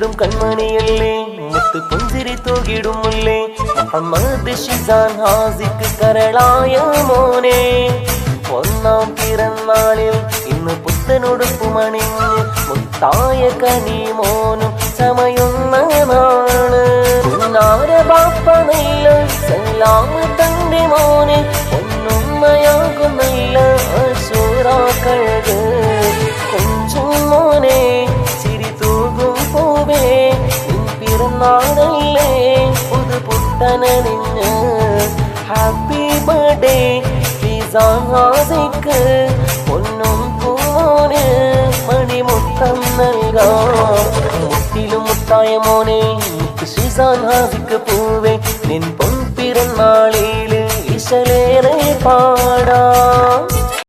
മുത്തിടും കൺമണിയല്ലേ മുത്ത് പുഞ്ചിരി തൂകിടുമുല്ലേ മുഹമ്മദ് ഷിസാൻ ഹാസിക്ക് കരളായ മോനെ ഒന്നാം പിറന്നാളിൽ ഇന്ന് പുത്തനൊടുപ്പുമണിഞ്ഞ് മുത്തായ കനി മോനും ചമയുന്ന നാള് ഉന്നാര ബാപ്പ നല്ല സലാമ തന്റെ മോനെ പൊന്നുമ്മയാകും നല്ല അശൂറാക്കഴക് കൊഞ്ചും മോനെ ചിരി തൂകും പൂവേ നിൻ പിറന്നാളല്ലേ പുതു പുത്തനണിഞ്ഞ് ഹാപ്പി ബർത്ത്ഡേ ഹാസിക്ക് പൊന്നും പൂമോന് മണിമുത്തം നൽകാം മുത്തിലും മുത്തായ മോനെ ഷിസാൻ ഹാസിക്ക് പൂവേ നിൻ പൊൻ പിറന്നാളിൽ ഇശലേറെ പാടാം.